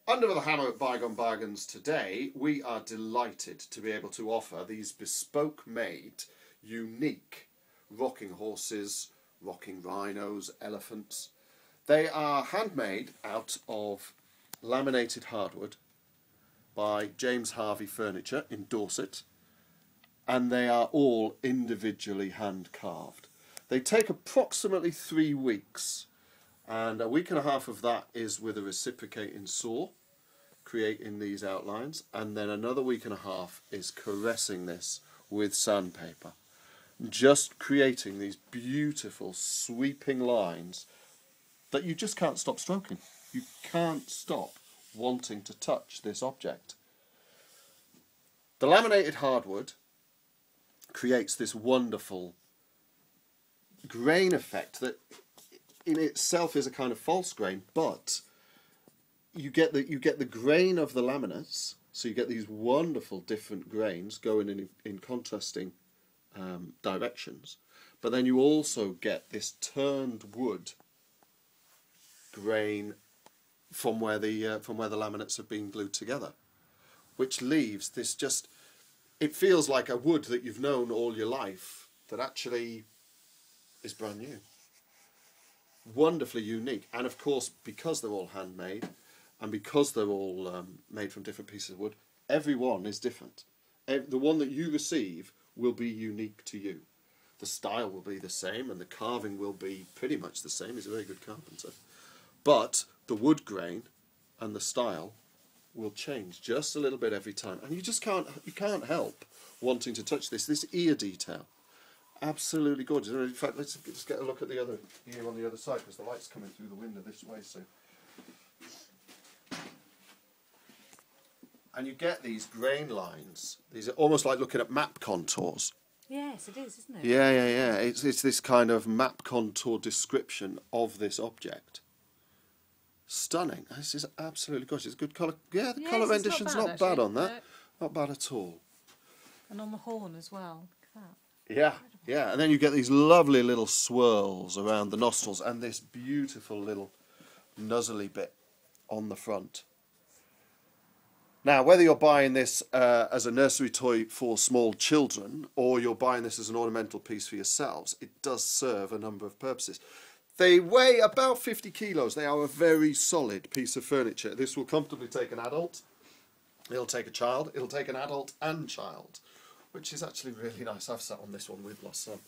Under the hammer at Bygone Bargains today, we are delighted to be able to offer these bespoke made, unique rocking horses, rocking rhinos, elephants. They are handmade out of laminated hardwood by James Harvey Furniture in Dorset, and they are all individually hand carved. They take approximately 3 weeks, and a week and a half of that is with a reciprocating saw, creating these outlines, and then another week and a half is caressing this with sandpaper, just creating these beautiful sweeping lines that you just can't stop stroking. You can't stop wanting to touch this object. The laminated hardwood creates this wonderful grain effect that in itself is a kind of false grain, but you get the grain of the laminates, so you get these wonderful different grains going in contrasting directions, but then you also get this turned wood grain from where the laminates have been glued together, which leaves this just, it feels like a wood that you've known all your life that actually is brand new. Wonderfully unique, and of course because they're all handmade and because they're all made from different pieces of wood, every one is different. The one that you receive will be unique to you. The style will be the same and the carving will be pretty much the same. He's a very good carpenter. But the wood grain and the style will change just a little bit every time, and you can't help wanting to touch this ear detail. Absolutely gorgeous. In fact, let's just get a look at the other ear on the other side, because the light's coming through the window this way. So, and you get these grain lines. These are almost like looking at map contours. Yes, it is, isn't it? Yeah. It's this kind of map contour description of this object. Stunning. This is absolutely gorgeous. It's a good colour. Yeah, the colour rendition's not bad on that. Not bad at all. And on the horn as well. Look at that. Yeah, and then you get these lovely little swirls around the nostrils and this beautiful little nuzzly bit on the front. Now, whether you're buying this as a nursery toy for small children or you're buying this as an ornamental piece for yourselves, it does serve a number of purposes. They weigh about 50 kilos. They are a very solid piece of furniture. This will comfortably take an adult. It'll take a child. It'll take an adult and child, which is actually really nice. I've sat on this one with my son,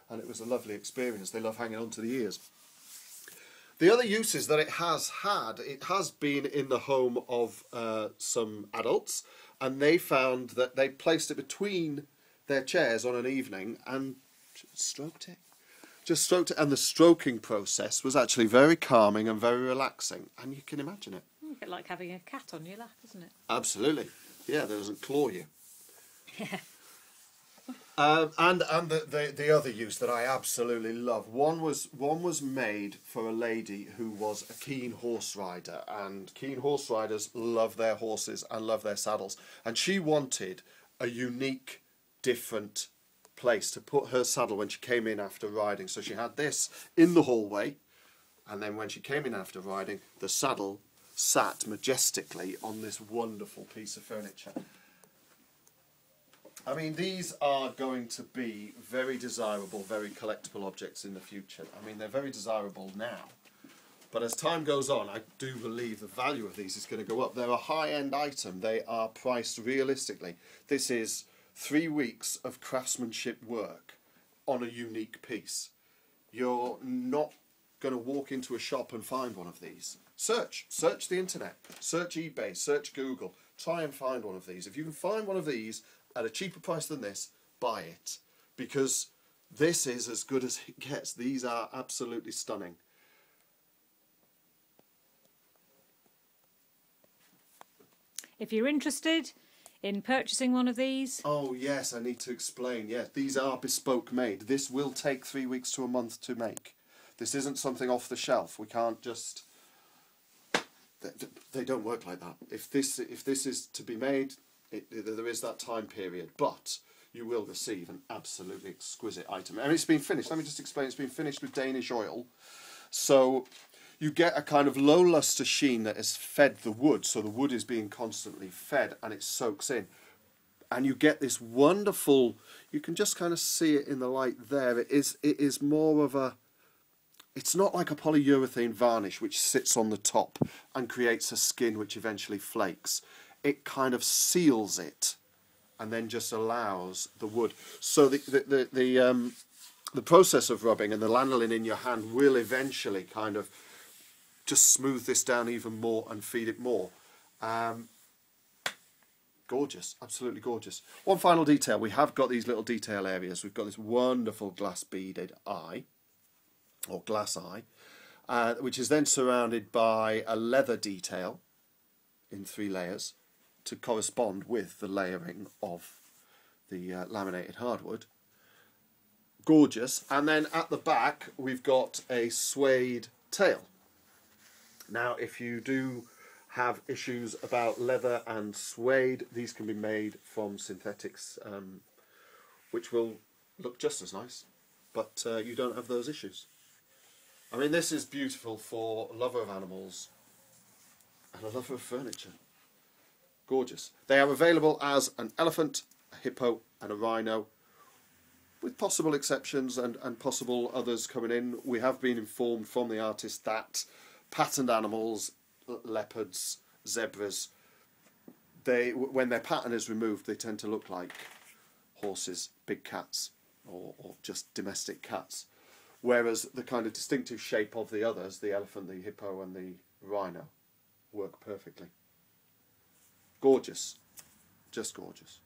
and it was a lovely experience. They love hanging on to the ears. The other uses that it has been in the home of some adults, and they found that they placed it between their chairs on an evening and stroked it. Just stroked it, and the stroking process was actually very calming and very relaxing, and you can imagine it. A bit like having a cat on your lap, isn't it? Absolutely. Yeah, that doesn't claw you. Yeah. And the other use that I absolutely love. One was made for a lady who was a keen horse rider, and keen horse riders love their horses and love their saddles, and she wanted a unique, different place to put her saddle when she came in after riding. So she had this in the hallway, and then when she came in after riding, the saddle sat majestically on this wonderful piece of furniture. I mean, these are going to be very desirable, very collectible objects in the future. I mean, they're very desirable now, but as time goes on, I do believe the value of these is going to go up. They're a high-end item. They are priced realistically. This is 3 weeks of craftsmanship work on a unique piece. You're not going to walk into a shop and find one of these. Search the internet, search eBay, search Google, try and find one of these. If you can find one of these at a cheaper price than this, buy it, because this is as good as it gets. These are absolutely stunning. If you're interested in purchasing one of these... Oh yes, I need to explain. Yes, these are bespoke made. This will take 3 weeks to a month to make. This isn't something off the shelf. We can't just... They don't work like that. If this is to be made, there is that time period, but you will receive an absolutely exquisite item. And it's been finished. Let me just explain. It's been finished with Danish oil. So you get a kind of low luster sheen that has fed the wood, so the wood is being constantly fed and it soaks in. And you get this wonderful, you can just kind of see it in the light there, it is more of a, it's not like a polyurethane varnish which sits on the top and creates a skin which eventually flakes. It kind of seals it and then just allows the wood. So the process of rubbing and the lanolin in your hand will eventually kind of just smooth this down even more and feed it more. Gorgeous, absolutely gorgeous. One final detail, we have got these little detail areas. We've got this wonderful glass beaded eye, or glass eye, which is then surrounded by a leather detail in 3 layers to correspond with the layering of the laminated hardwood. Gorgeous. And then at the back we've got a suede tail. Now if you do have issues about leather and suede, these can be made from synthetics which will look just as nice, but you don't have those issues. I mean, this is beautiful for a lover of animals and a lover of furniture. Gorgeous. They are available as an elephant, a hippo and a rhino, with possible exceptions and possible others coming in. We have been informed from the artist that patterned animals, leopards, zebras, when their pattern is removed, they tend to look like horses, big cats, or just domestic cats. Whereas the kind of distinctive shape of the others, the elephant, the hippo and the rhino, work perfectly. Gorgeous. Just gorgeous.